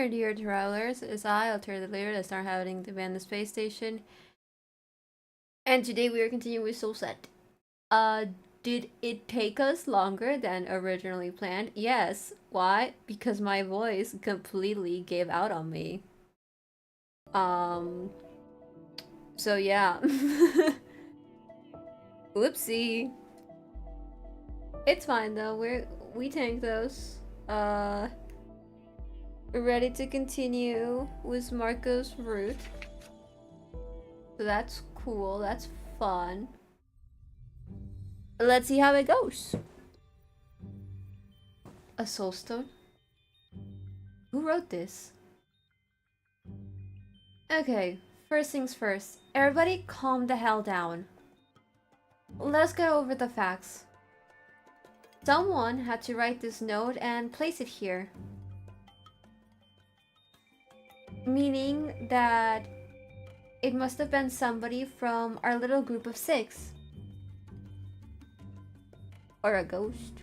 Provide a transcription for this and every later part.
Hello, dear travelers. It's I, Alternative Let's start having to man the space station. And today we are continuing with SoulSet. Did it take us longer than originally planned? Yes. Why? Because my voice completely gave out on me. Um. So yeah. Whoopsie. It's fine though. We tanked those. We're ready to continue with Marco's route. So that's cool. That's fun. Let's see how it goes. A soulstone? Who wrote this? Okay, first things first. Everybody calm the hell down. Let's go over the facts. Someone had to write this note and place it here. Meaning that it must have been somebody from our little group of 6. Or a ghost.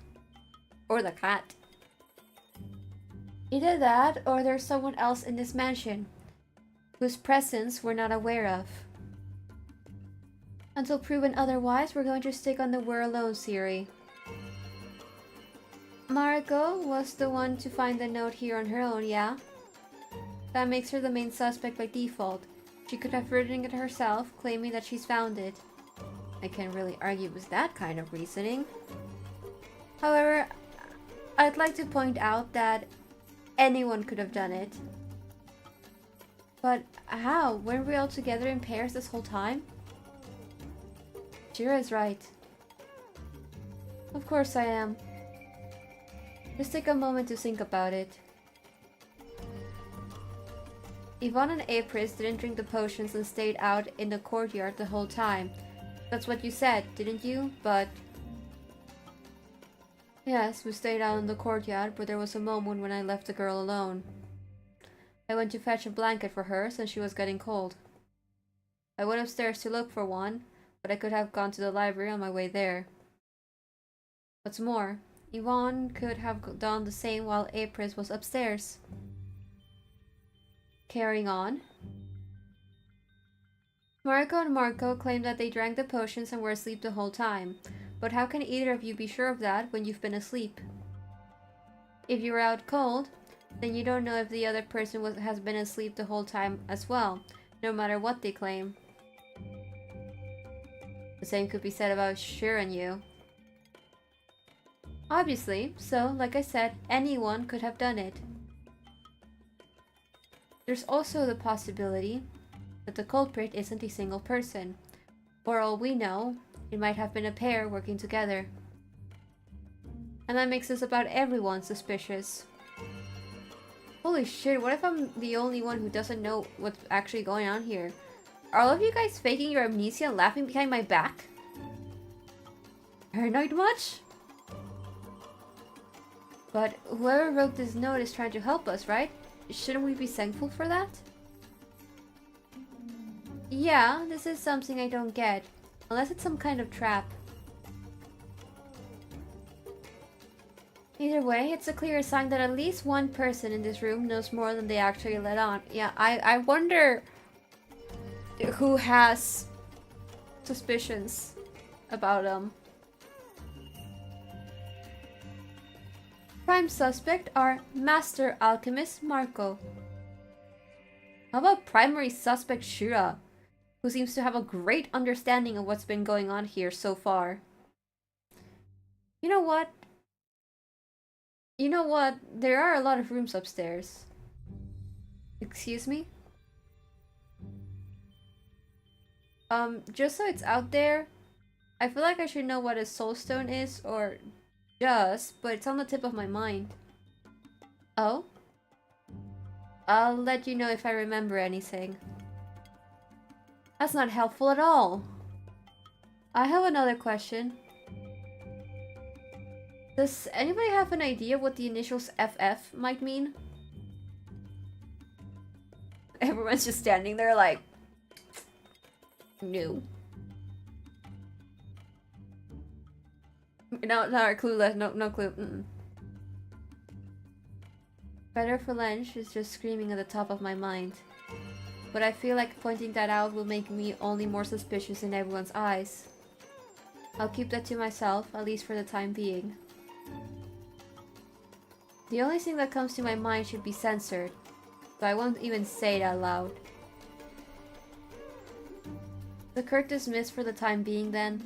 Or the cat. Either that, or there's someone else in this mansion whose presence we're not aware of. Until proven otherwise, we're going to stick on the we're alone theory. Mariko was the one to find the note here on her own, yeah? That makes her the main suspect by default. She could have written it herself, claiming that she's found it. I can't really argue with that kind of reasoning. However, I'd like to point out that anyone could have done it. But how? Weren't we all together in pairs this whole time? Shira is right. Of course I am. Just take a moment to think about it. Yvonne and April didn't drink the potions and stayed out in the courtyard the whole time. That's what you said, didn't you? But... Yes, we stayed out in the courtyard, but there was a moment when I left the girl alone. I went to fetch a blanket for her since she was getting cold. I went upstairs to look for one, but I could have gone to the library on my way there. What's more, Yvonne could have done the same while April was upstairs. Carrying on. Mariko and Marco claim that they drank the potions and were asleep the whole time. But how can either of you be sure of that when you've been asleep? If you were out cold, then you don't know if the other person has been asleep the whole time as well, no matter what they claim. The same could be said about Shira and you. Obviously, so, like I said, anyone could have done it. There's also the possibility that the culprit isn't a single person. For all we know, it might have been a pair working together. And that makes us about everyone suspicious. Holy shit, what if I'm the only one who doesn't know what's actually going on here? Are all of you guys faking your amnesia and laughing behind my back? Paranoid much? But whoever wrote this note is trying to help us, right? Shouldn't we be thankful for that? Yeah, this is something I don't get. Unless it's some kind of trap. Either way, it's a clear sign that at least one person in this room knows more than they actually let on. Yeah, I wonder who has suspicions about them. Prime suspect are Master Alchemist Marco. How about primary suspect Shira, who seems to have a great understanding of what's been going on here so far? You know what? You know what? There are a lot of rooms upstairs. Excuse me? Just so it's out there, I feel like I should know what a soulstone is, or just, but it's on the tip of my mind. Oh? I'll let you know if I remember anything. That's not helpful at all. I have another question. Does anybody have an idea what the initials FF might mean? Everyone's just standing there like... No. No, clueless. No clue. Better for lunch is just screaming at the top of my mind. But I feel like pointing that out will make me only more suspicious in everyone's eyes. I'll keep that to myself, at least for the time being. The only thing that comes to my mind should be censored, so I won't even say it out loud. The Kirk dismissed for the time being then.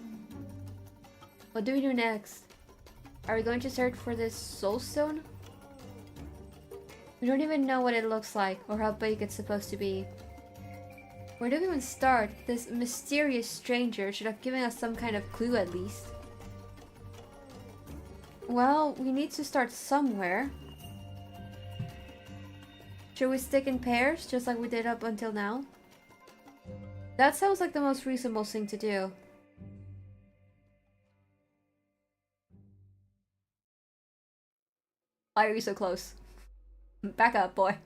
What do we do next? Are we going to search for this soul stone? We don't even know what it looks like or how big it's supposed to be. Where do we even start? This mysterious stranger should have given us some kind of clue at least. Well, we need to start somewhere. Should we stick in pairs, just like we did up until now? That sounds like the most reasonable thing to do. Why are you so close? Back up, boy.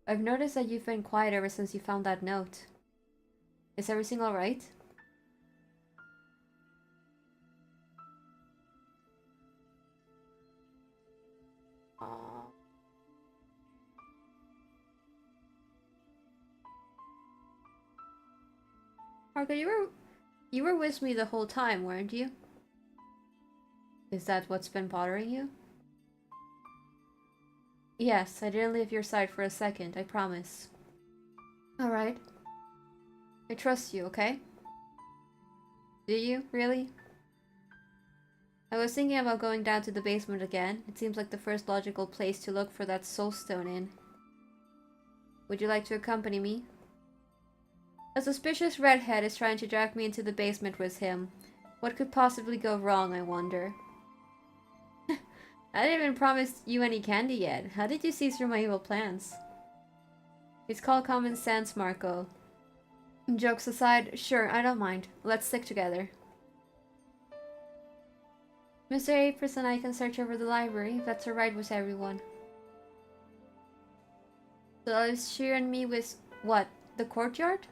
I've noticed that you've been quiet ever since you found that note. Is everything alright? Marco, you were with me the whole time, weren't you? Is that what's been bothering you? Yes, I didn't leave your side for a second, I promise. Alright. I trust you, okay? Do you, really? I was thinking about going down to the basement again. It seems like the first logical place to look for that soul stone in. Would you like to accompany me? A suspicious redhead is trying to drag me into the basement with him. What could possibly go wrong, I wonder? I didn't even promise you any candy yet. How did you see through my evil plans? It's called common sense, Marco. Jokes aside, sure, I don't mind. Let's stick together. Mr. Apris and I can search over the library, if that's alright with everyone. So is she and me with, what, the courtyard?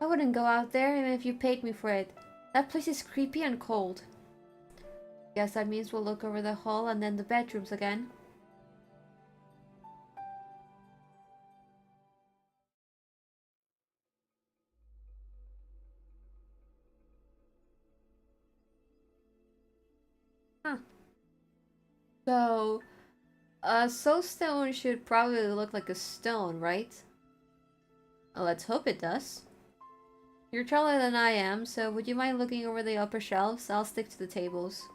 I wouldn't go out there even if you paid me for it. That place is creepy and cold. Guess that means we'll look over the hall and then the bedrooms again. Huh. So, a soul stone should probably look like a stone, right? Well, let's hope it does. You're taller than I am, so would you mind looking over the upper shelves? I'll stick to the tables.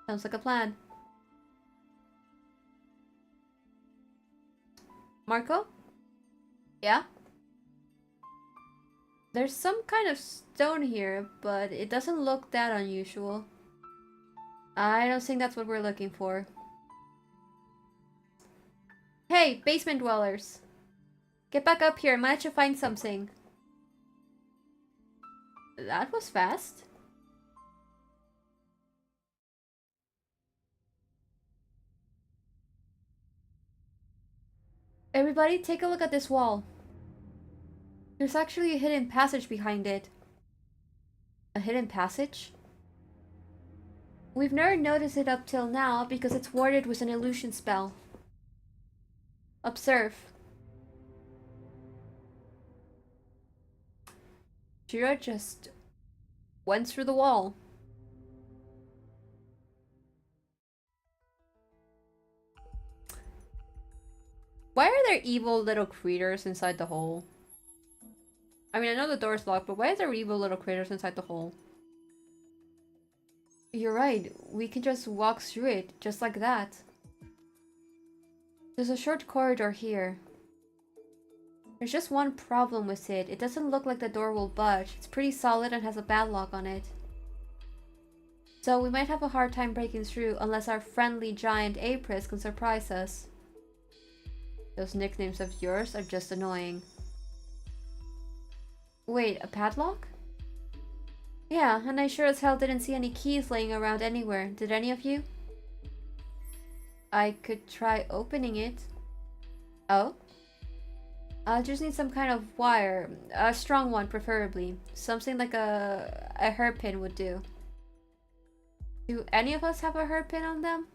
Sounds like a plan. Marco? Yeah? There's some kind of stone here, but it doesn't look that unusual. I don't think that's what we're looking for. Hey, basement dwellers! Get back up here, I managed to find something. That was fast. Everybody, take a look at this wall. There's actually a hidden passage behind it. A hidden passage? We've never noticed it up till now because it's warded with an illusion spell. Observe. Jira just went through the wall. Why are there evil little critters inside the hole? I mean, I know the door's locked, but why are there evil little critters inside the hole? You're right, we can just walk through it, just like that. There's a short corridor here. There's just one problem with it. It doesn't look like the door will budge. It's pretty solid and has a padlock on it. So we might have a hard time breaking through unless our friendly giant Apris can surprise us. Those nicknames of yours are just annoying. Wait, a padlock? Yeah, and I sure as hell didn't see any keys laying around anywhere. Did any of you? I could try opening it. Oh? I'll just need some kind of wire. A strong one, preferably. Something like a hairpin would do. Do any of us have a hairpin on them?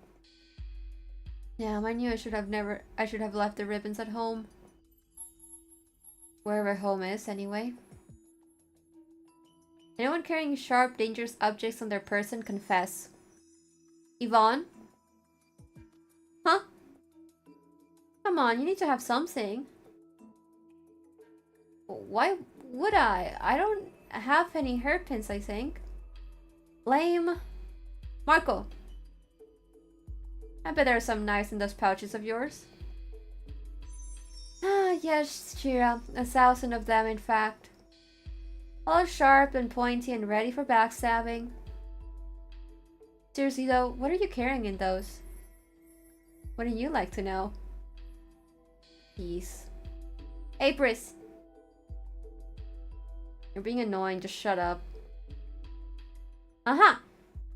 Damn, I knew I should have left the ribbons at home. Wherever home is, anyway. Anyone carrying sharp, dangerous objects on their person, confess. Yvonne? Huh? Come on, you need to have something. Why would I? I don't have any hairpins, I think. Lame. Marco. I bet there are some knives in those pouches of yours. Ah, yes, Shira. 1,000 of them, in fact. All sharp and pointy and ready for backstabbing. Seriously though, what are you carrying in those? Wouldn't you like to know? Peace. Apris! You're being annoying, just shut up. Aha!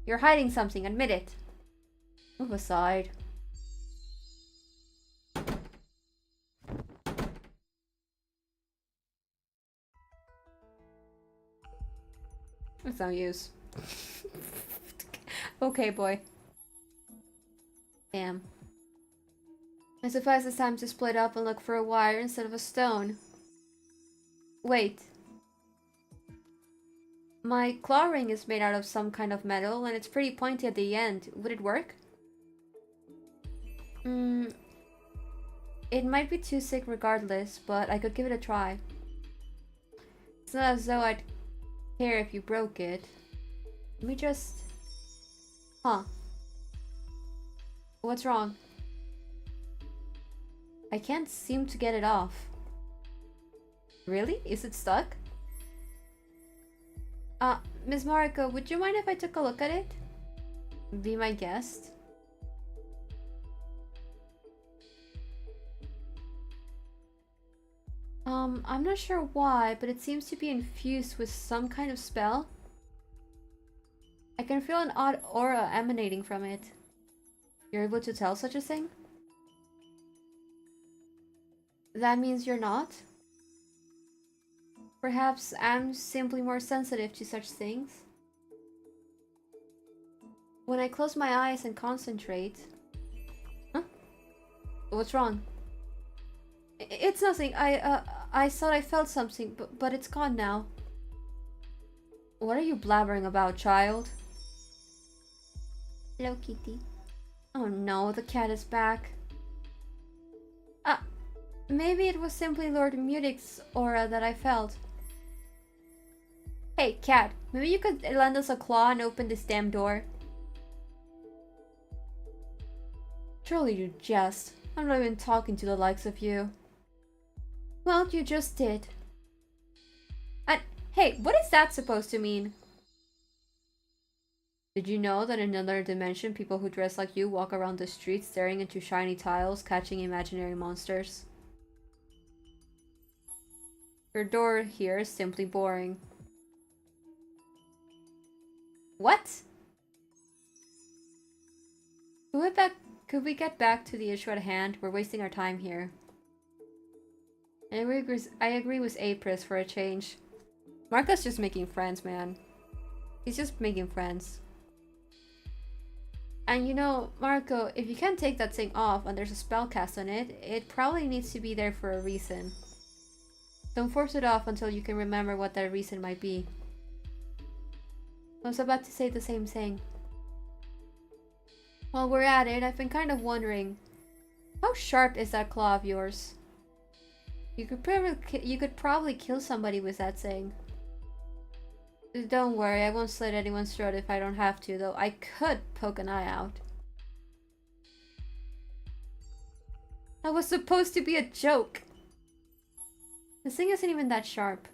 You're hiding something, admit it. Move aside. It's no use. Okay, boy. Damn. I suppose it's time to split up and look for a wire instead of a stone. Wait. My claw ring is made out of some kind of metal and it's pretty pointy at the end. Would it work? It might be too sick regardless, but I could give it a try. It's not as though I'd care if you broke it. Let me just... Huh. What's wrong? I can't seem to get it off. Really? Is it stuck? Miss Mariko, would you mind if I took a look at it? Be my guest. I'm not sure why, but it seems to be infused with some kind of spell. I can feel an odd aura emanating from it. You're able to tell such a thing? That means you're not? Perhaps I'm simply more sensitive to such things. When I close my eyes and concentrate... Huh? What's wrong? It's nothing. I thought I felt something, but it's gone now. What are you blabbering about, child? Hello, Kitty. Oh no, the cat is back. Maybe it was simply Lord Mutic's aura that I felt. Hey, cat, maybe you could lend us a claw and open this damn door? Surely you jest. I'm not even talking to the likes of you. Well, you just did. And, hey, what is that supposed to mean? Did you know that in another dimension, people who dress like you walk around the streets staring into shiny tiles, catching imaginary monsters? Your door here is simply boring. What? Could we get back to the issue at hand? We're wasting our time here. I agree with Apris for a change. Marco's just making friends, man. He's just making friends. And you know, Marco, if you can't take that thing off and there's a spell cast on it, it probably needs to be there for a reason. Don't force it off until you can remember what that reason might be. I was about to say the same thing. While we're at it, I've been kind of wondering, how sharp is that claw of yours? You could probably kill somebody with that thing. Don't worry, I won't slit anyone's throat if I don't have to, though I could poke an eye out. That was supposed to be a joke. This thing isn't even that sharp.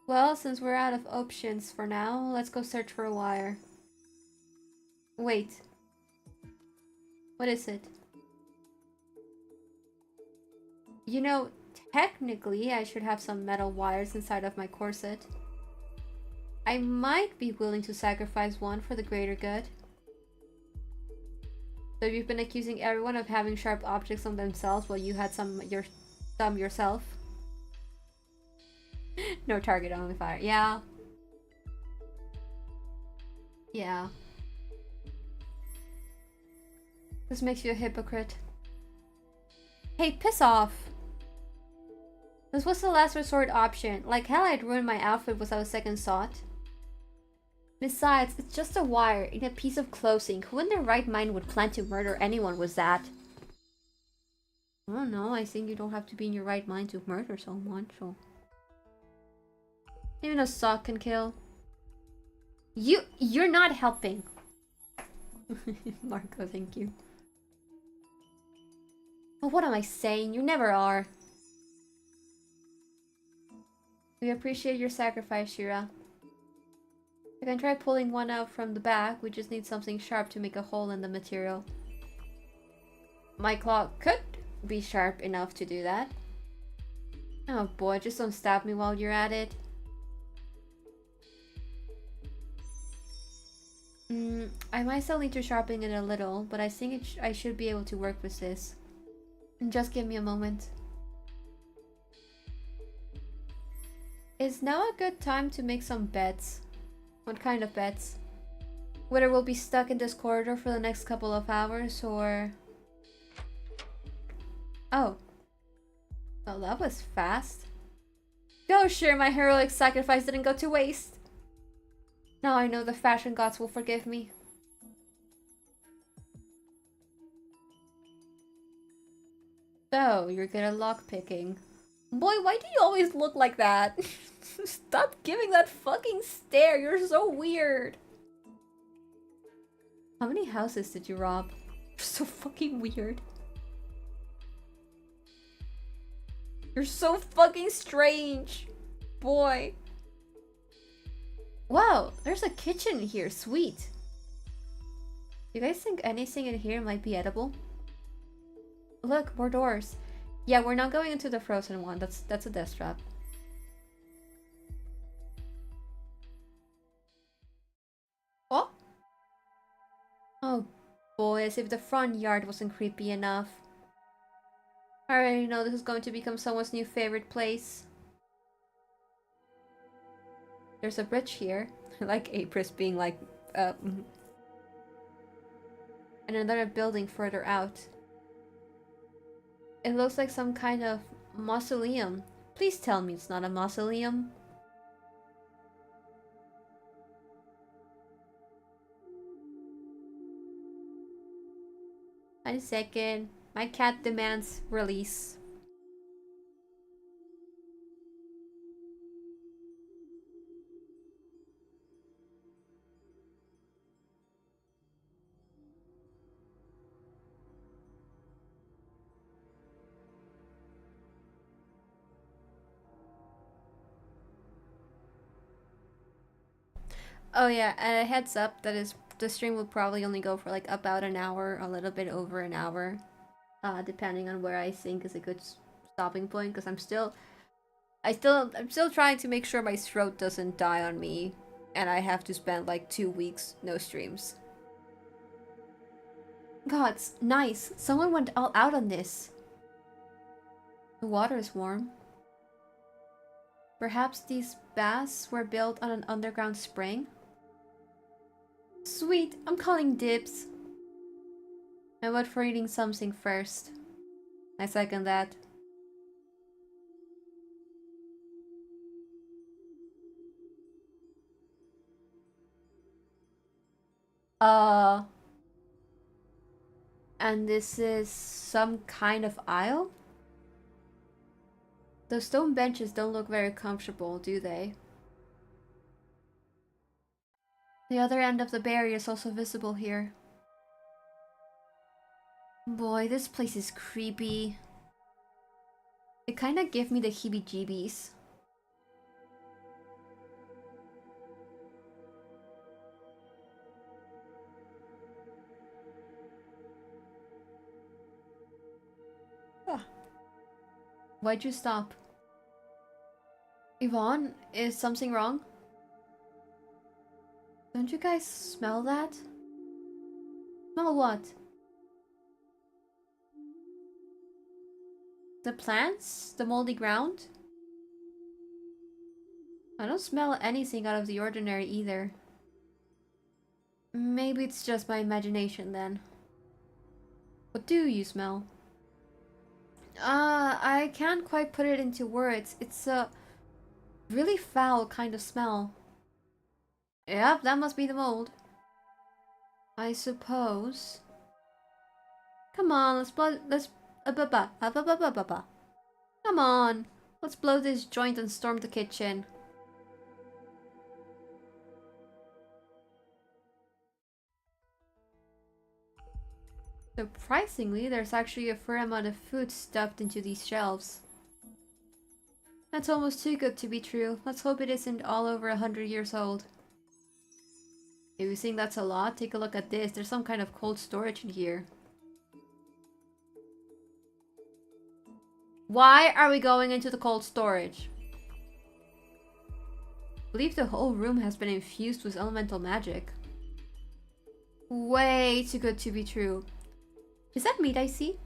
Well, since we're out of options for now, let's go search for a wire. Wait. What is it? You know, technically I should have some metal wires inside of my corset. I might be willing to sacrifice one for the greater good. So you've been accusing everyone of having sharp objects on themselves while you had some yourself? No target, only fire. Yeah. Yeah. This makes you a hypocrite. Hey, piss off! This was the last resort option. Like hell, I'd ruin my outfit without a second thought. Besides, it's just a wire in a piece of clothing. Who in their right mind would plan to murder anyone with that? I don't know, I think you don't have to be in your right mind to murder someone, so... Even a sock can kill. You're not helping. Marco, thank you. Oh, what am I saying? You never are. We appreciate your sacrifice, Shira. I can try pulling one out from the back. We just need something sharp to make a hole in the material. My claw could be sharp enough to do that. Oh boy, just don't stab me while you're at it. I might still need to sharpen it a little, but I think I should be able to work with this. Just give me a moment. Is now a good time to make some bets? What kind of bets? Whether we'll be stuck in this corridor for the next couple of hours or... Oh. Well, that was fast. Go, sure, my heroic sacrifice didn't go to waste. Now I know the fashion gods will forgive me. So, you're good at lockpicking. Boy, why do you always look like that? Stop giving that fucking stare, you're so weird. How many houses did you rob? You're so fucking weird. You're so fucking strange. Boy. Wow, there's a kitchen here, sweet. You guys think anything in here might be edible? Look, more doors. Yeah, we're not going into the frozen one. That's a death trap. Oh? Oh boy, as if the front yard wasn't creepy enough. I already know this is going to become someone's new favorite place. There's a bridge here. I like Apris being like, and another building further out. It looks like some kind of mausoleum. Please tell me it's not a mausoleum. Wait a second. My cat demands release. Oh yeah, and a heads up, that is, the stream will probably only go for like about an hour, a little bit over an hour. Depending on where I think is a good stopping point, because I'm still trying to make sure my throat doesn't die on me, and I have to spend like 2 weeks no streams. Gods, nice. Someone went all out on this. The water is warm. Perhaps these baths were built on an underground spring? Sweet, I'm calling dibs. I vote for eating something first. I second that. And this is some kind of aisle? Those stone benches don't look very comfortable, do they? The other end of the barrier is also visible here. Boy, this place is creepy. It kinda gave me the heebie-jeebies. Why'd you stop? Yvonne, is something wrong? Don't you guys smell that? Smell what? The plants? The moldy ground? I don't smell anything out of the ordinary either. Maybe it's just my imagination then. What do you smell? I can't quite put it into words. It's a really foul kind of smell. Yep, that must be the mold. I suppose. Come on, let's Come on, let's blow this joint and storm the kitchen. Surprisingly, there's actually a fair amount of food stuffed into these shelves. That's almost too good to be true. Let's hope it isn't all over 100 years old. If you think that's a lot, take a look at this. There's some kind of cold storage in here. Why are we going into the cold storage? I believe the whole room has been infused with elemental magic. Way too good to be true. Is that meat I see?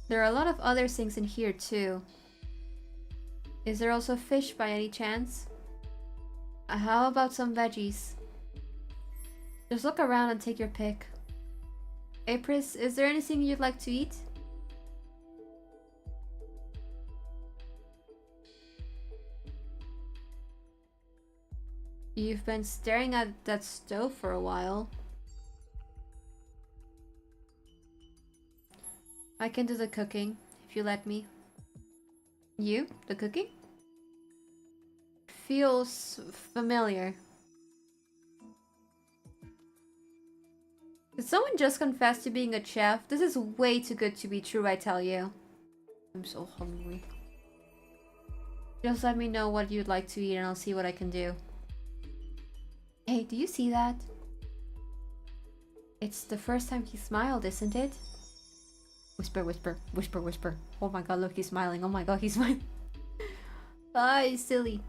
There are a lot of other things in here too. Is there also fish by any chance? How about some veggies? Just look around and take your pick. Apris, is there anything you'd like to eat? You've been staring at that stove for a while. I can do the cooking, if you let me. You? The cooking? Feels familiar. Did someone just confess to being a chef? This is way too good to be true, I tell you. I'm so hungry. Just let me know what you'd like to eat and I'll see what I can do. Hey, do you see that? It's the first time he smiled, isn't it? Whisper, whisper, whisper, whisper. Oh my god, look, he's smiling. Oh my god, he's smiling. Ah, he's silly.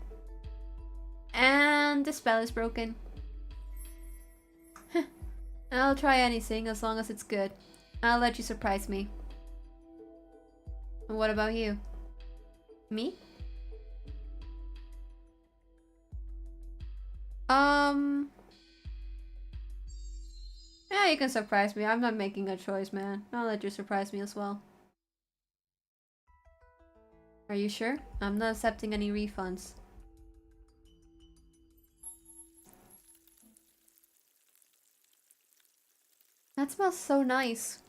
And the spell is broken. I'll try anything as long as it's good. I'll let you surprise me. What about you? Me? Yeah, you can surprise me. I'm not making a choice, man. I'll let you surprise me as well. Are you sure? I'm not accepting any refunds. That smells so nice.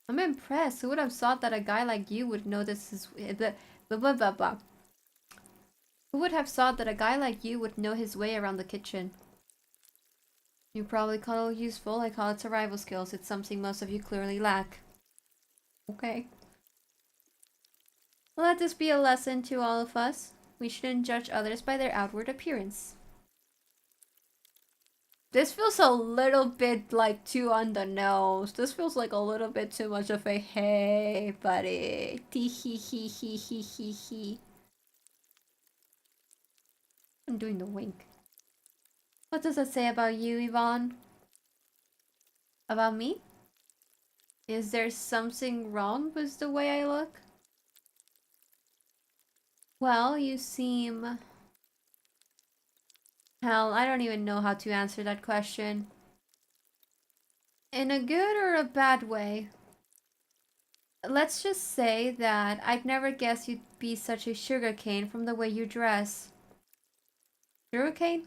I'm impressed. Who would have thought that a guy like you would know this is... Who would have thought that a guy like you would know his way around the kitchen? You probably call it useful. I call it survival skills. It's something most of you clearly lack. Okay. Let this be a lesson to all of us. We shouldn't judge others by their outward appearance. This feels a little bit like too on the nose. This feels like a little bit too much of a hey buddy. Tee hee hee hee hee hee hee. I'm doing the wink. What does that say about you, Yvonne? About me? Is there something wrong with the way I look? Well, you seem... Hell, I don't even know how to answer that question. In a good or a bad way? Let's just say that I'd never guessed you'd be such a sugarcane from the way you dress. Sugarcane?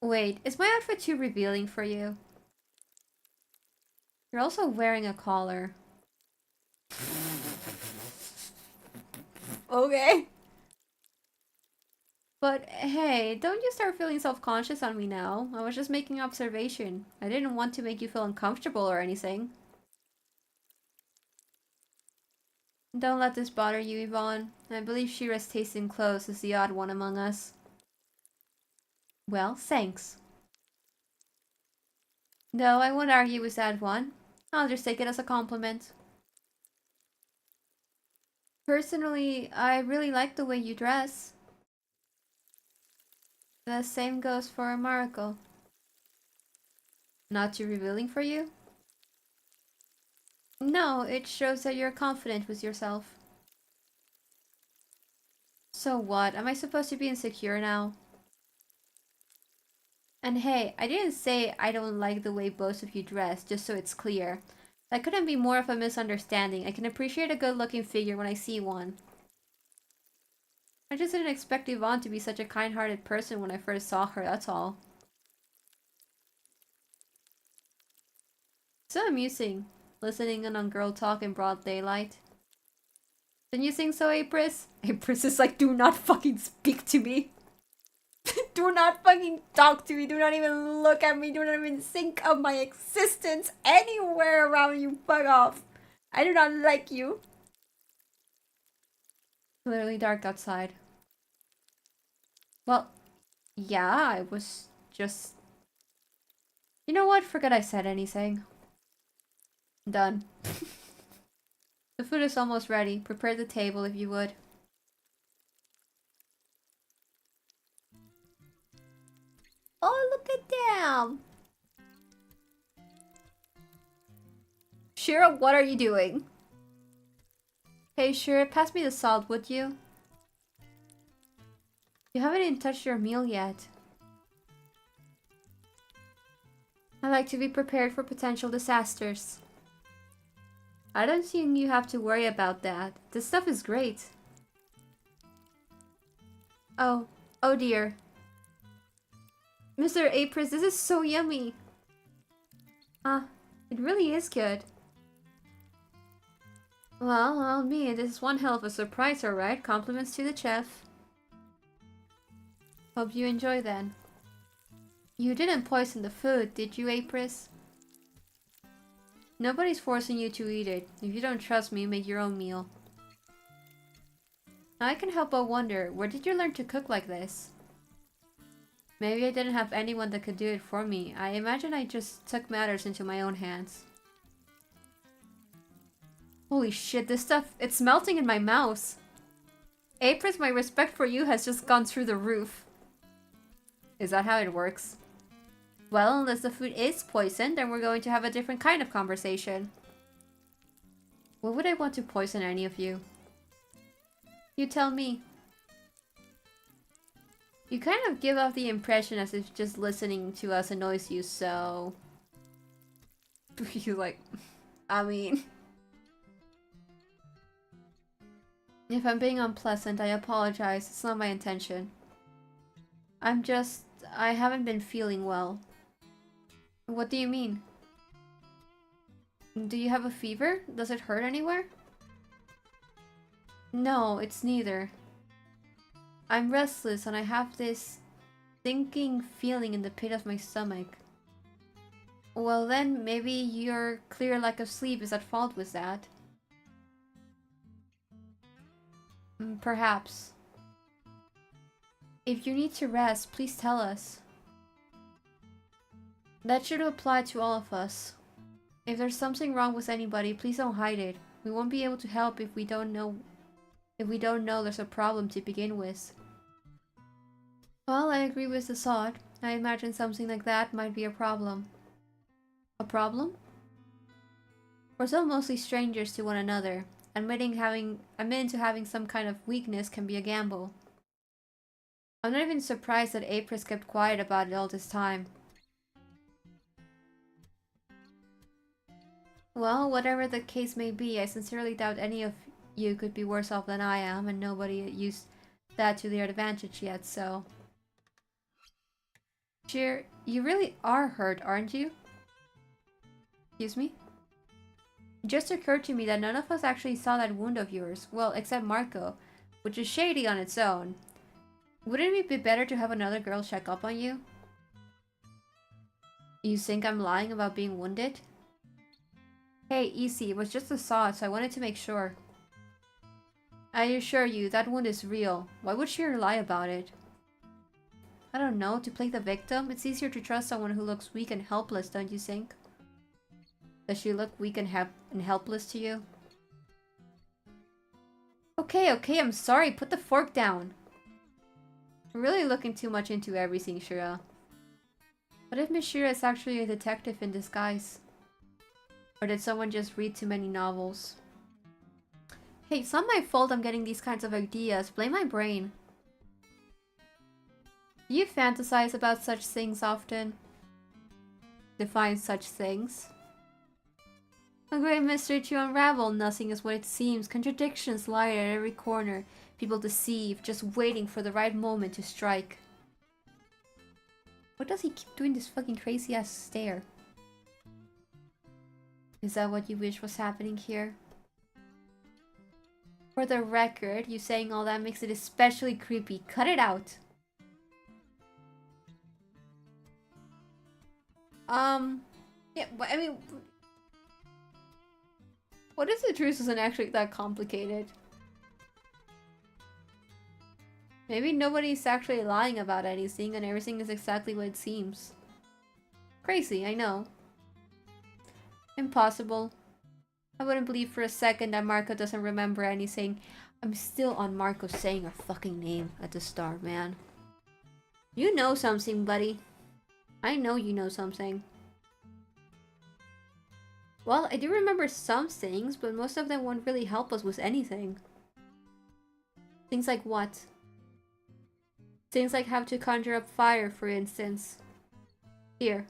Wait, is my outfit too revealing for you? You're also wearing a collar. Okay. But hey, don't you start feeling self-conscious on me now. I was just making observation. I didn't want to make you feel uncomfortable or anything. Don't let this bother you, Yvonne. I believe Shira's taste in clothes is the odd one among us. Well, thanks. No, I won't argue with that one. I'll just take it as a compliment. Personally, I really like the way you dress. The same goes for Mariko. Not too revealing for you? No, it shows that you're confident with yourself. So what? Am I supposed to be insecure now? And hey, I didn't say I don't like the way both of you dress, just so it's clear. That couldn't be more of a misunderstanding. I can appreciate a good-looking figure when I see one. I just didn't expect Yvonne to be such a kind-hearted person when I first saw her, that's all. So amusing, listening in on girl talk in broad daylight. Didn't you think so, Apris? Apris is like, do not fucking speak to me. Do not fucking talk to me. Do not even look at me. Do not even think of my existence anywhere around you. Fuck off. I do not like you. Clearly dark outside. Well, yeah, I was just... You know what? Forget I said anything. Done. The food is almost ready. Prepare the table if you would. Oh, look at them! Shira, what are you doing? Hey, Shira, pass me the salt, would you? You haven't even touched your meal yet. I like to be prepared for potential disasters. I don't think you have to worry about that. This stuff is great. Oh dear. Mr. Apris, this is so yummy. It really is good. Well, me, this is one hell of a surprise, alright? Compliments to the chef. Hope you enjoy then. You didn't poison the food, did you, Apris? Nobody's forcing you to eat it. If you don't trust me, make your own meal. Now I can help but wonder, where did you learn to cook like this? Maybe I didn't have anyone that could do it for me. I imagine I just took matters into my own hands. Holy shit, this stuff, it's melting in my mouth. Apris, my respect for you has just gone through the roof. Is that how it works? Well, unless the food is poisoned, then we're going to have a different kind of conversation. What would I want to poison any of you? You tell me. You kind of give off the impression as if just listening to us annoys you, so... You're like... I mean... If I'm being unpleasant, I apologize. It's not my intention. I haven't been feeling well. What do you mean? Do you have a fever? Does it hurt anywhere? No, it's neither. I'm restless and I have this sinking feeling in the pit of my stomach. Well then, maybe your clear lack of sleep is at fault with that. Perhaps. If you need to rest, please tell us. That should apply to all of us. If there's something wrong with anybody, please don't hide it. We won't be able to help if we don't know there's a problem to begin with. Well, I agree with the thought. I imagine something like that might be a problem. A problem? We're still mostly strangers to one another. Admitting to having some kind of weakness can be a gamble. I'm not even surprised that Apris kept quiet about it all this time. Well, whatever the case may be, I sincerely doubt any of you could be worse off than I am, and nobody used that to their advantage yet, so... Cheer, you really are hurt, aren't you? Excuse me? It just occurred to me that none of us actually saw that wound of yours, well, except Marco, which is shady on its own. Wouldn't it be better to have another girl check up on you? You think I'm lying about being wounded? Hey, easy, it was just a thought, so I wanted to make sure. I assure you, that wound is real. Why would she lie about it? I don't know, to play the victim? It's easier to trust someone who looks weak and helpless, don't you think? Does she look weak and helpless to you? Okay, I'm sorry, put the fork down. I'm really looking too much into everything, Shira. What if Miss Shira is actually a detective in disguise? Or did someone just read too many novels? Hey, it's not my fault I'm getting these kinds of ideas. Blame my brain. Do you fantasize about such things often? Define such things. A great mystery to unravel. Nothing is what it seems. Contradictions lie at every corner. People deceive, just waiting for the right moment to strike. What does he keep doing this fucking crazy ass stare? Is that what you wish was happening here? For the record, you saying all that makes it especially creepy. Cut it out. Yeah, I mean, what if the truth isn't actually that complicated? Maybe nobody's actually lying about anything and everything is exactly what it seems. Crazy, I know. Impossible. I wouldn't believe for a second that Marco doesn't remember anything. I'm still on Marco saying her fucking name at the start, man. You know something, buddy. I know you know something. Well, I do remember some things, but most of them won't really help us with anything. Things like what? Things like how to conjure up fire, for instance. Here.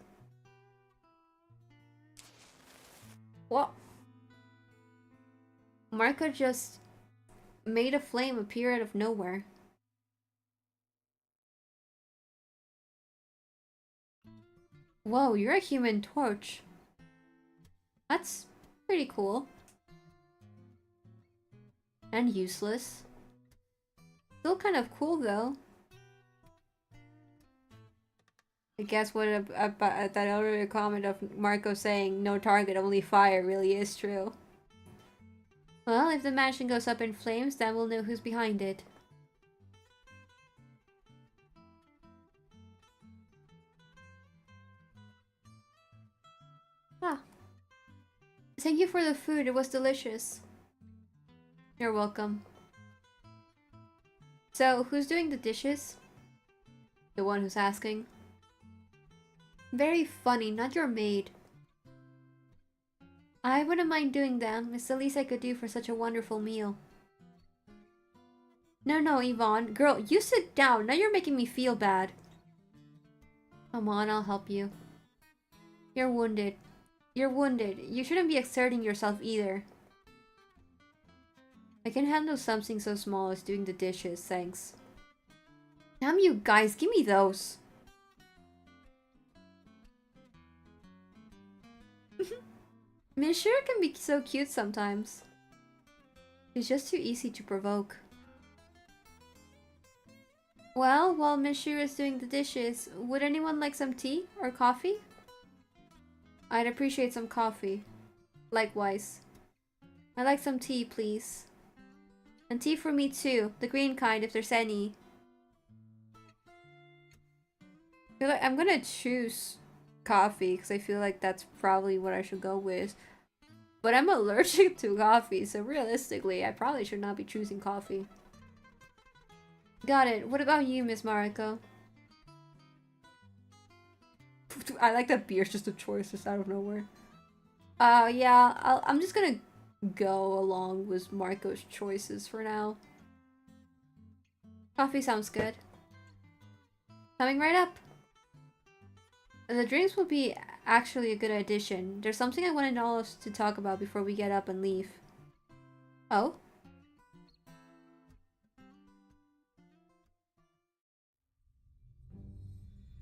What? Marco just made a flame appear out of nowhere. Whoa, you're a human torch. That's pretty cool. And useless. Still kind of cool though. I guess what about that earlier comment of Marco saying no target, only fire really is true. Well, if the mansion goes up in flames, then we'll know who's behind it. Ah. Thank you for the food, it was delicious. You're welcome. So, who's doing the dishes? The one who's asking. Very funny, not your maid. I wouldn't mind doing them. It's the least I could do for such a wonderful meal. No, Yvonne. Girl, you sit down. Now you're making me feel bad. Come on, I'll help you. You're wounded. You're wounded. You shouldn't be exerting yourself either. I can handle something so small as doing the dishes, thanks. Damn you guys, give me those. Monsieur can be so cute sometimes. He's just too easy to provoke. Well, while Monsieur is doing the dishes, would anyone like some tea or coffee? I'd appreciate some coffee. Likewise. I'd like some tea, please. And tea for me too, the green kind if there's any. I feel like I'm gonna choose coffee because I feel like that's probably what I should go with. But I'm allergic to coffee, so realistically, I probably should not be choosing coffee. Got it. What about you, Miss Mariko? I like that beer's just a choice just out of nowhere. Yeah, I'm just gonna go along with Marco's choices for now. Coffee sounds good. Coming right up. The drinks will be actually a good addition. There's something I wanted all of us to talk about before we get up and leave. Oh?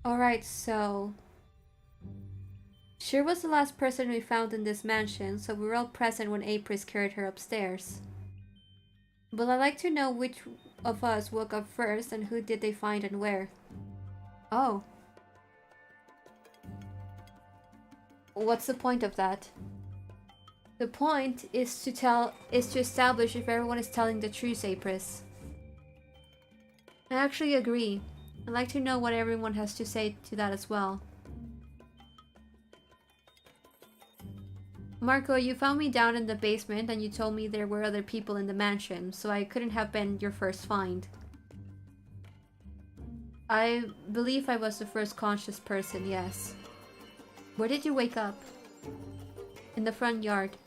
Alright, so... She was the last person we found in this mansion, so we were all present when April carried her upstairs. But I'd like to know which of us woke up first and who did they find and where. Oh. What's the point of that? The point is to establish if everyone is telling the truth, Apris. I actually agree. I'd like to know what everyone has to say to that as well. Marco, you found me down in the basement and you told me there were other people in the mansion, so I couldn't have been your first find. I believe I was the first conscious person, yes. Where did you wake up? In the front yard.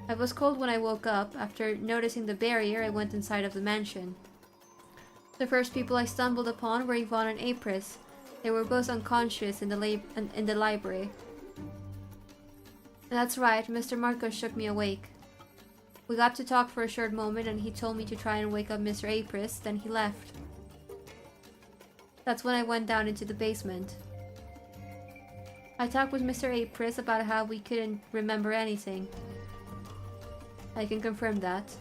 I was cold when I woke up. After noticing the barrier, I went inside of the mansion. The first people I stumbled upon were Yvonne and Apris. They were both unconscious in the library. That's right, Mr. Marcos shook me awake. We got to talk for a short moment and he told me to try and wake up Mr. Apris, then he left. That's when I went down into the basement. I talked with Mr. Apris about how we couldn't remember anything. I can confirm that.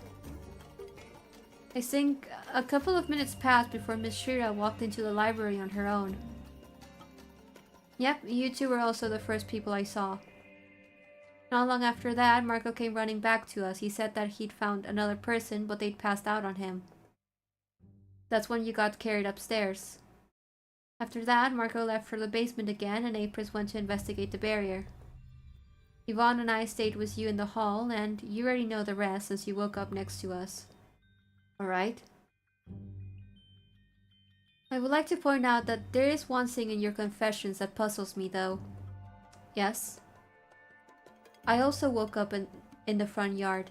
I think a couple of minutes passed before Miss Shira walked into the library on her own. Yep, you two were also the first people I saw. Not long after that, Marco came running back to us. He said that he'd found another person, but they'd passed out on him. That's when you got carried upstairs. After that, Marco left for the basement again, and Apris went to investigate the barrier. Yvonne and I stayed with you in the hall, and you already know the rest since you woke up next to us. Alright? I would like to point out that there is one thing in your confessions that puzzles me, though. Yes? I also woke up in the front yard.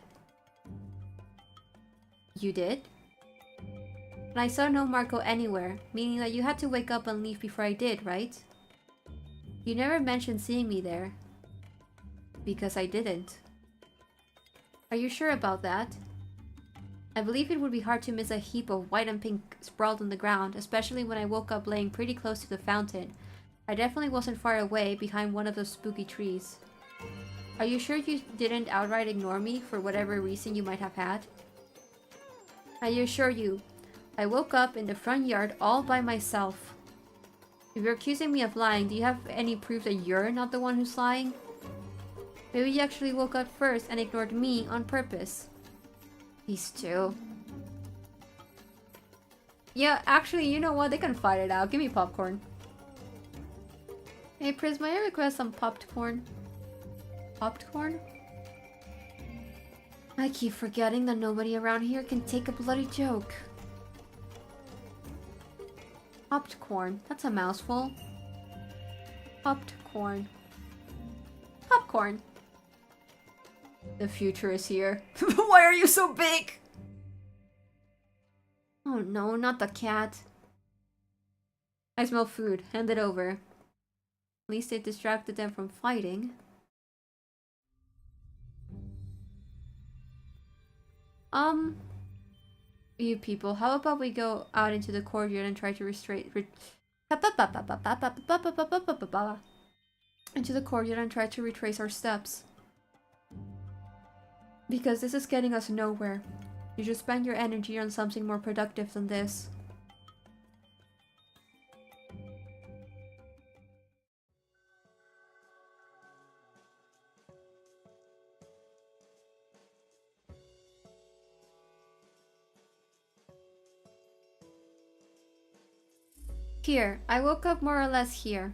You did? And I saw no Marco anywhere, meaning that you had to wake up and leave before I did, right? You never mentioned seeing me there. Because I didn't. Are you sure about that? I believe it would be hard to miss a heap of white and pink sprawled on the ground, especially when I woke up laying pretty close to the fountain. I definitely wasn't far away, behind one of those spooky trees. Are you sure you didn't outright ignore me for whatever reason you might have had? I assure you, I woke up in the front yard all by myself. If you're accusing me of lying, do you have any proof that you're not the one who's lying? Maybe you actually woke up first and ignored me on purpose. These two. Yeah, actually, you know what? They can fight it out. Give me popcorn. Hey, Pris, may I request some popped corn? Popped corn? I keep forgetting that nobody around here can take a bloody joke. Popped corn. That's a mouthful. Popped corn. Popcorn. The future is here. Why are you so big? Oh no, not the cat. I smell food. Hand it over. At least it distracted them from fighting. You people, how about we go out into the courtyard and try to into the courtyard and try to retrace our steps. Because this is getting us nowhere. You should spend your energy on something more productive than this. Here, I woke up more or less here.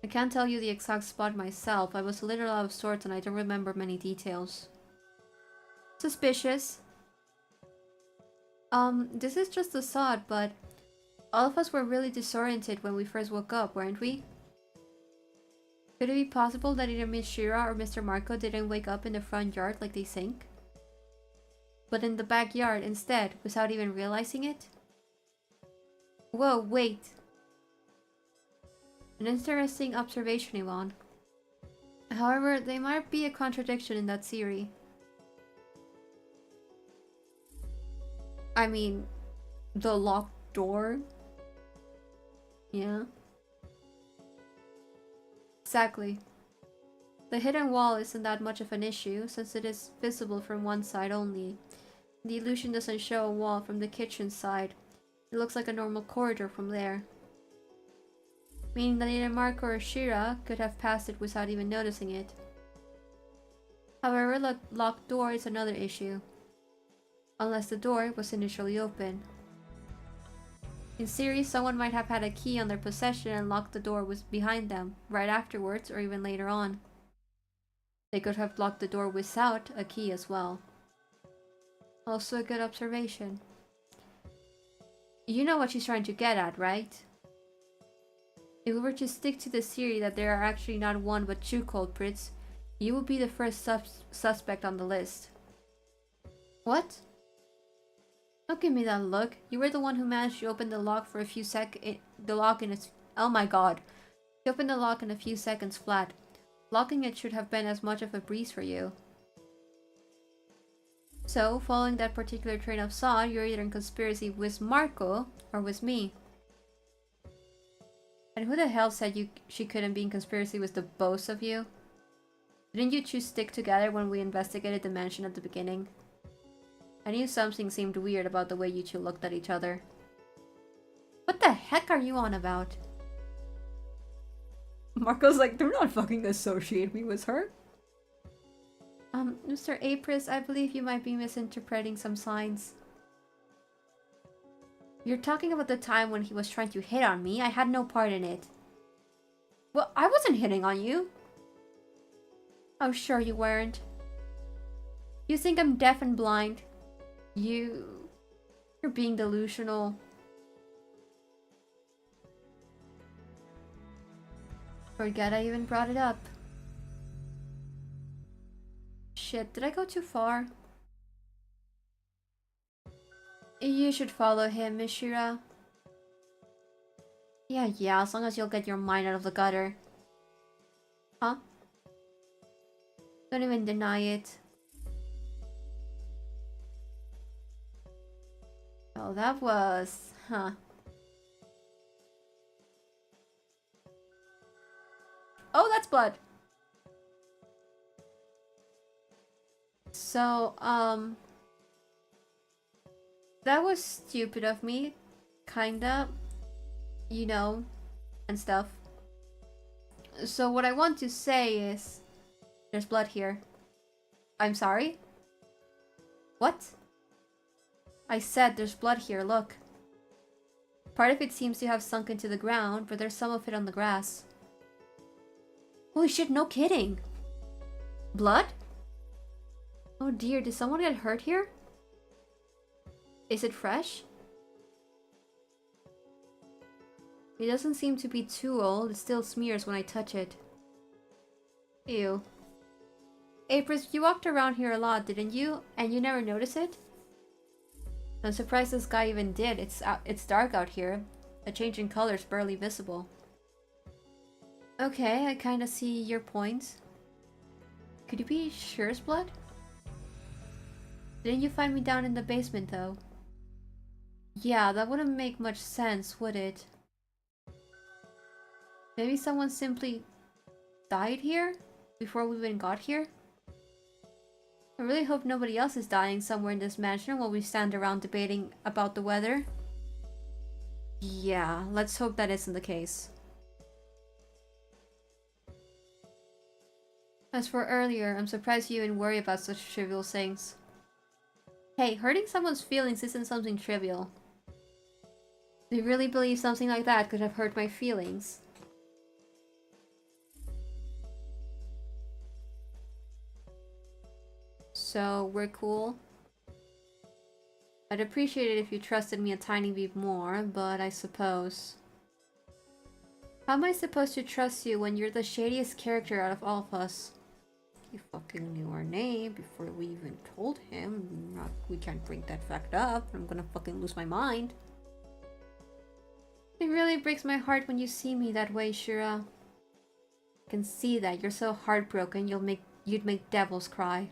I can't tell you the exact spot myself. I was a little out of sorts and I don't remember many details. Suspicious. This is just a thought, but all of us were really disoriented when we first woke up, weren't we? Could it be possible that either Miss Shira or Mr. Marco didn't wake up in the front yard like they think, but in the backyard instead, without even realizing it? Whoa, wait. An interesting observation, Yvonne. However, there might be a contradiction in that theory. I mean, the locked door? Yeah. Exactly. The hidden wall isn't that much of an issue, since it is visible from one side only. The illusion doesn't show a wall from the kitchen side. It looks like a normal corridor from there. Meaning that either Marco or Shira could have passed it without even noticing it. However, the locked door is another issue. Unless the door was initially open. In theory, someone might have had a key on their possession and locked the door behind them, right afterwards or even later on. They could have locked the door without a key as well. Also a good observation. You know what she's trying to get at, right? If we were to stick to the theory that there are actually not one but two culprits, you would be the first suspect on the list. What? Don't give me that look. You were the one who managed to open the lock for a few the lock in its... Oh my god. You opened the lock in a few seconds flat. Locking it should have been as much of a breeze for you. So, following that particular train of thought, you're either in conspiracy with Marco or with me. And who the hell said she couldn't be in conspiracy with the both of you? Didn't you two stick together when we investigated the mansion at the beginning? I knew something seemed weird about the way you two looked at each other. What the heck are you on about? Marco's like, do not fucking associate me with her. Mr. Apris, I believe you might be misinterpreting some signs. You're talking about the time when he was trying to hit on me. I had no part in it. Well, I wasn't hitting on you. Oh, sure you weren't. You think I'm deaf and blind? You're being delusional. Forget I even brought it up. Shit, did I go too far? You should follow him, Miss Shira. Yeah, as long as you'll get your mind out of the gutter. Huh? Don't even deny it. Oh, that was... Huh. Oh, that's blood! So, that was stupid of me. Kinda. You know, and stuff. So what I want to say is... There's blood here. I'm sorry? What? I said there's blood here, look. Part of it seems to have sunk into the ground, but there's some of it on the grass. Holy shit, no kidding! Blood? Oh dear, did someone get hurt here? Is it fresh? It doesn't seem to be too old, it still smears when I touch it. Ew. Apris, you walked around here a lot, didn't you? And you never noticed it? I'm surprised this guy even did. It's dark out here. A change in color is barely visible. Okay, I kinda see your point. Could you be sure it's blood? Didn't you find me down in the basement though? Yeah, that wouldn't make much sense, would it? Maybe someone simply died here before we even got here? I really hope nobody else is dying somewhere in this mansion while we stand around debating about the weather. Yeah, let's hope that isn't the case. As for earlier, I'm surprised you even worry about such trivial things. Hey, hurting someone's feelings isn't something trivial. Do you really believe something like that could have hurt my feelings? So, we're cool? I'd appreciate it if you trusted me a tiny bit more, but I suppose... How am I supposed to trust you when you're the shadiest character out of all of us? He fucking knew our name before we even told him. We can't bring that fact up. I'm gonna fucking lose my mind. It really breaks my heart when you see me that way, Shira. I can see that. You're so heartbroken you'd make devils cry.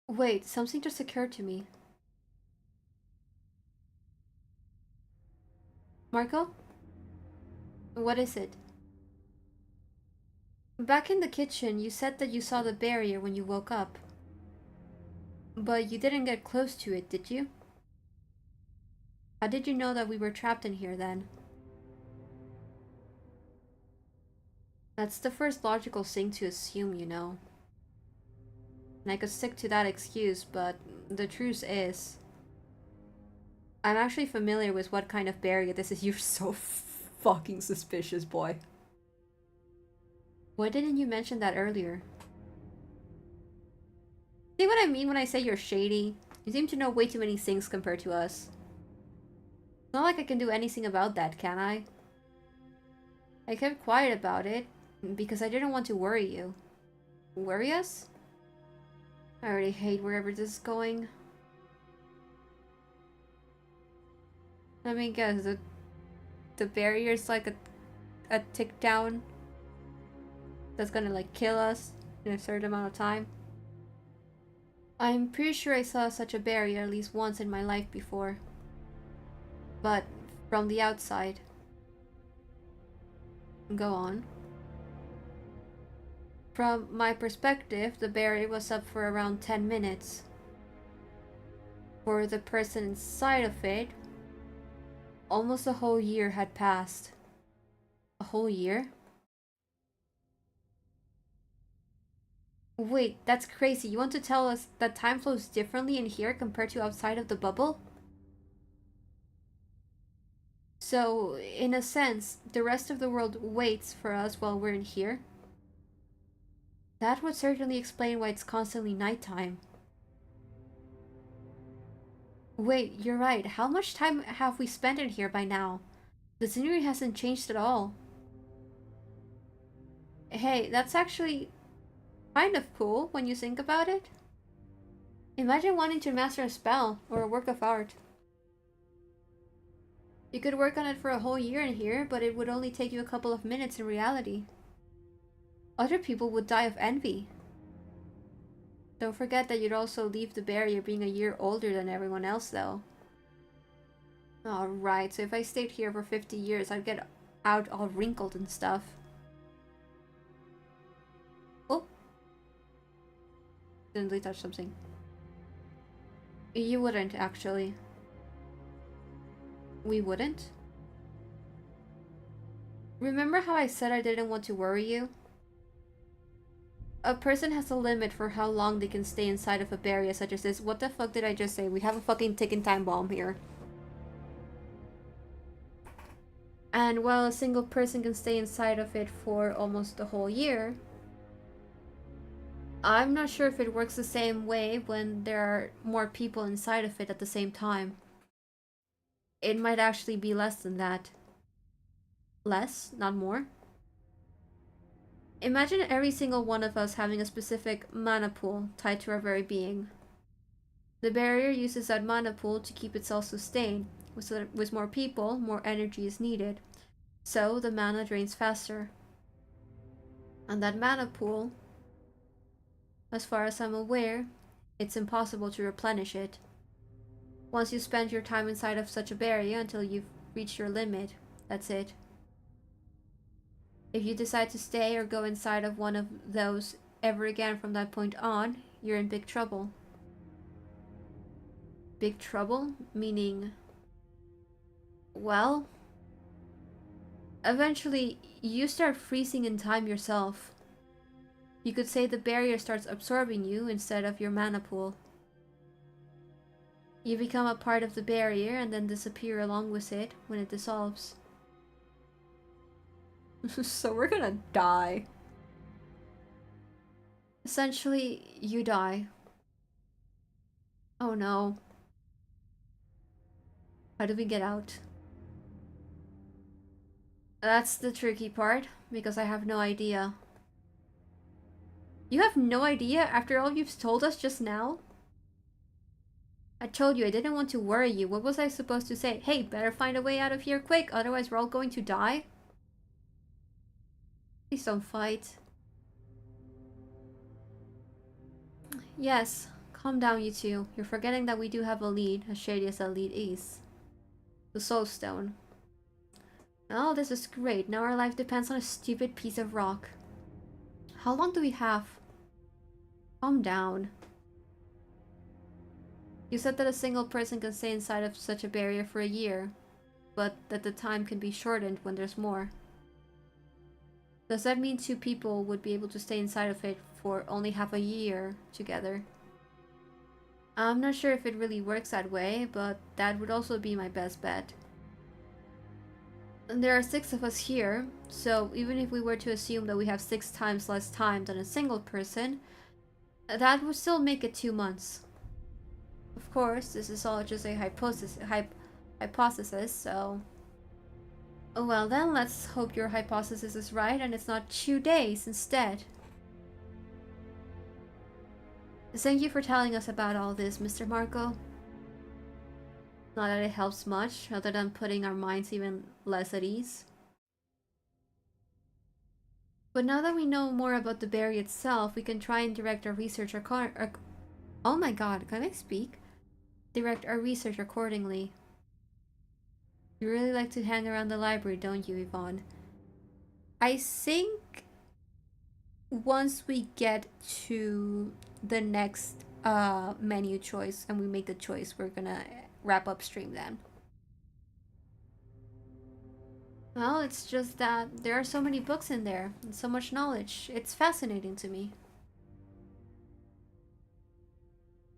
Wait, something just occurred to me. Marco? What is it? Back in the kitchen, you said that you saw the barrier when you woke up. But you didn't get close to it, did you? How did you know that we were trapped in here then? That's the first logical thing to assume, you know. And I could stick to that excuse, but the truth is... I'm actually familiar with what kind of barrier this is. You're so fucking suspicious, boy. Why didn't you mention that earlier? See what I mean when I say you're shady? You seem to know way too many things compared to us. It's not like I can do anything about that, can I? I kept quiet about it because I didn't want to worry you. Worry us? I already hate wherever this is going. Let me guess, the barrier's like a tick down that's gonna like kill us in a certain amount of time. I'm pretty sure I saw such a barrier at least once in my life before. But from the outside. Go on. From my perspective, the barrier was up for around 10 minutes. For the person inside of it, almost a whole year had passed. A whole year? Wait, that's crazy. You want to tell us that time flows differently in here compared to outside of the bubble? So, in a sense, the rest of the world waits for us while we're in here? That would certainly explain why it's constantly nighttime. Wait, you're right. How much time have we spent in here by now? The scenery hasn't changed at all. Hey, that's actually kind of cool when you think about it. Imagine wanting to master a spell or a work of art. You could work on it for a whole year in here, but it would only take you a couple of minutes in reality. Other people would die of envy. Don't forget that you'd also leave the barrier being a year older than everyone else, though. Alright, so if I stayed here for 50 years, I'd get out all wrinkled and stuff. Oh! Didn't touch something. You wouldn't, actually. We wouldn't? Remember how I said I didn't want to worry you? A person has a limit for how long they can stay inside of a barrier such as this. What the fuck did I just say? We have a fucking ticking time bomb here. And while a single person can stay inside of it for almost a whole year, I'm not sure if it works the same way when there are more people inside of it at the same time. It might actually be less than that. Less, not more. Imagine every single one of us having a specific mana pool tied to our very being. The barrier uses that mana pool to keep itself sustained. With more people, more energy is needed. So the mana drains faster. And that mana pool, as far as I'm aware, it's impossible to replenish it. Once you spend your time inside of such a barrier until you've reached your limit, that's it. If you decide to stay or go inside of one of those ever again from that point on, you're in big trouble. Big trouble? Meaning... well... eventually, you start freezing in time yourself. You could say the barrier starts absorbing you instead of your mana pool. You become a part of the barrier and then disappear along with it when it dissolves. So we're gonna die. Essentially, you die. Oh no. How do we get out? That's the tricky part, because I have no idea. You have no idea after all you've told us just now? I told you I didn't want to worry you. What was I supposed to say? Hey, better find a way out of here quick, otherwise we're all going to die? Please don't fight. Yes, calm down you two. You're forgetting that we do have a lead, as shady as that lead is. The Soul Stone. Oh, this is great. Now our life depends on a stupid piece of rock. How long do we have? Calm down. You said that a single person can stay inside of such a barrier for a year, but that the time can be shortened when there's more. Does that mean two people would be able to stay inside of it for only half a year together? I'm not sure if it really works that way, but that would also be my best bet. And there are 6 of us here, so even if we were to assume that we have 6 times less time than a single person, that would still make it 2 months. Of course, this is all just a hypothesis, so... Oh, well then, let's hope your hypothesis is right and it's not 2 days instead. Thank you for telling us about all this, Mr. Marco. Not that it helps much, other than putting our minds even less at ease. But now that we know more about the berry itself, we can try and direct our research oh my god, can I speak? Direct our research accordingly. You really like to hang around the library, don't you, Yvonne? I think once we get to the next menu choice and we make the choice, we're gonna wrap up stream then. Well, it's just that there are so many books in there and so much knowledge. It's fascinating to me.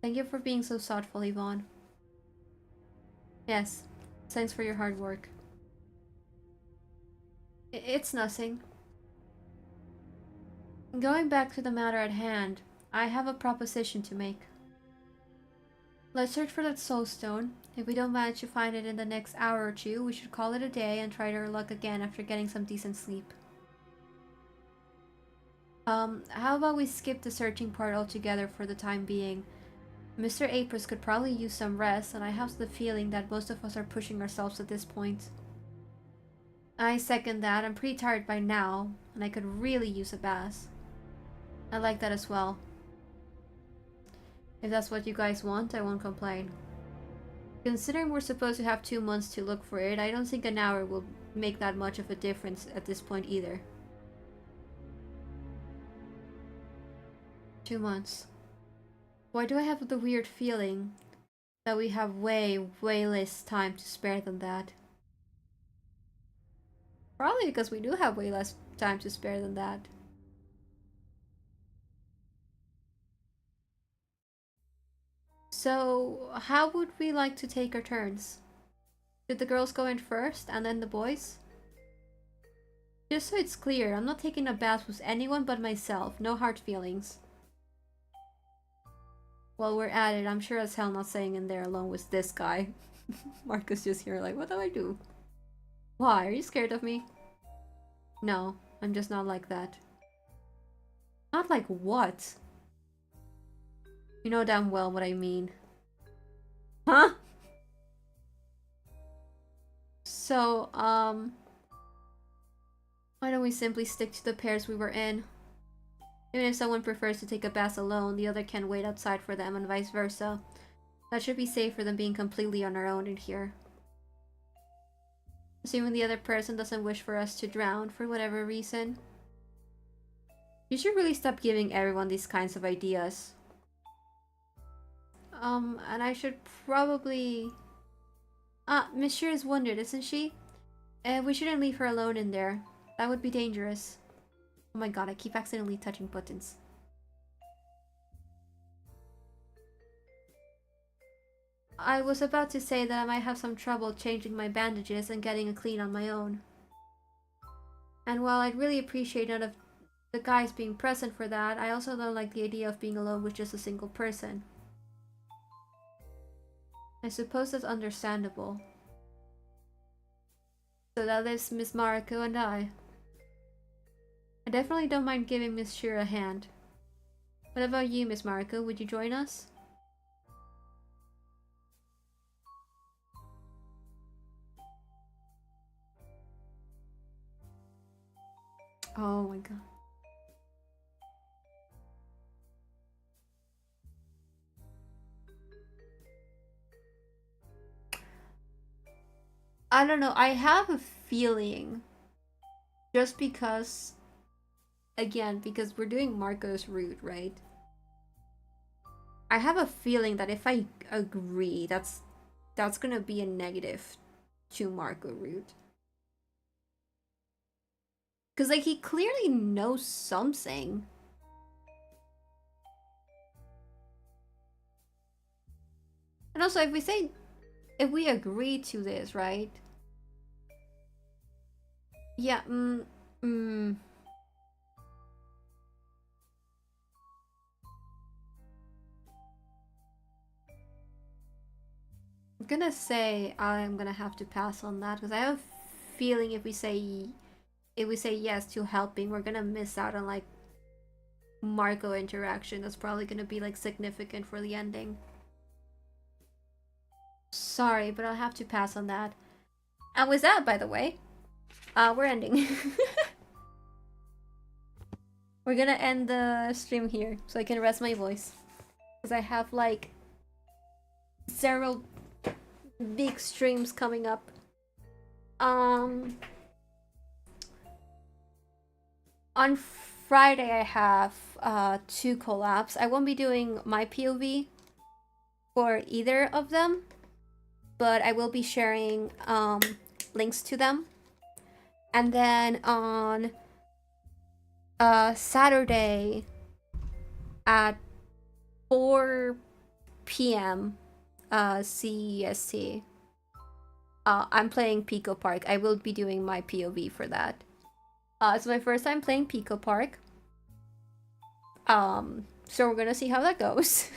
Thank you for being so thoughtful, Yvonne. Yes, thanks for your hard work. It's nothing. Going back to the matter at hand, I have a proposition to make. Let's search for that soul stone. If we don't manage to find it in the next hour or two, we should call it a day and try our luck again after getting some decent sleep. How about we skip the searching part altogether for the time being? Mr. Apris could probably use some rest, and I have the feeling that most of us are pushing ourselves at this point. I second that. I'm pretty tired by now, and I could really use a bath. I like that as well. If that's what you guys want, I won't complain. Considering we're supposed to have 2 months to look for it, I don't think an hour will make that much of a difference at this point either. 2 months. Why do I have the weird feeling that we have way less time to spare than that? Probably because we do have way less time to spare than that. So, how would we like to take our turns? Should the girls go in first and then the boys? Just so it's clear, I'm not taking a bath with anyone but myself. No hard feelings. While we're at it, I'm sure as hell not staying in there alone with this guy. Marcus just here like, what do I do? Why? Are you scared of me? No, I'm just not like that. Not like what? You know damn well what I mean. Huh? So, why don't we simply stick to the pairs we were in? Even if someone prefers to take a bath alone, the other can wait outside for them and vice versa. That should be safer than being completely on our own in here. Assuming the other person doesn't wish for us to drown for whatever reason. You should really stop giving everyone these kinds of ideas. And I should probably... Monsieur is wounded, isn't she? We shouldn't leave her alone in there. That would be dangerous. Oh my god, I keep accidentally touching buttons. I was about to say that I might have some trouble changing my bandages and getting it clean on my own. And while I'd really appreciate none of the guys being present for that, I also don't like the idea of being alone with just a single person. I suppose that's understandable. So that leaves Miss Mariko and I. I definitely don't mind giving Miss Shira a hand. What about you, Miss Mariko? Would you join us? Oh my god. I don't know. I have a feeling, just because, again, because we're doing Marco's route, right? I have a feeling that if I agree, that's gonna be a negative to Marco route. Because, like, he clearly knows something. And also, if we agree to this, right? Yeah, I'm gonna say I'm gonna have to pass on that because I have a feeling if we say yes to helping, we're gonna miss out on like Marco interaction. That's probably gonna be like significant for the ending. Sorry, but I'll have to pass on that. And with that, by the way, we're ending. We're gonna end the stream here so I can rest my voice. Because I have like several big streams coming up. On Friday I have 2 collabs. I won't be doing my POV for either of them, but I will be sharing links to them. And then on Saturday at 4 p.m. CEST, I'm playing Pico Park. I will be doing my POV for that. It's my first time playing Pico Park. So we're gonna see how that goes.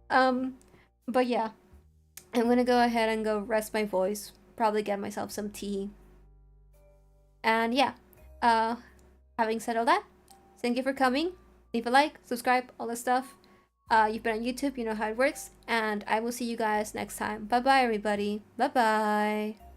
But yeah, I'm gonna go ahead and go rest my voice. Probably get myself some tea. And yeah, having said all that, thank you for coming. Leave a like, subscribe, all that stuff. You've been on YouTube, you know how it works. And I will see you guys next time. Bye bye, everybody. Bye bye.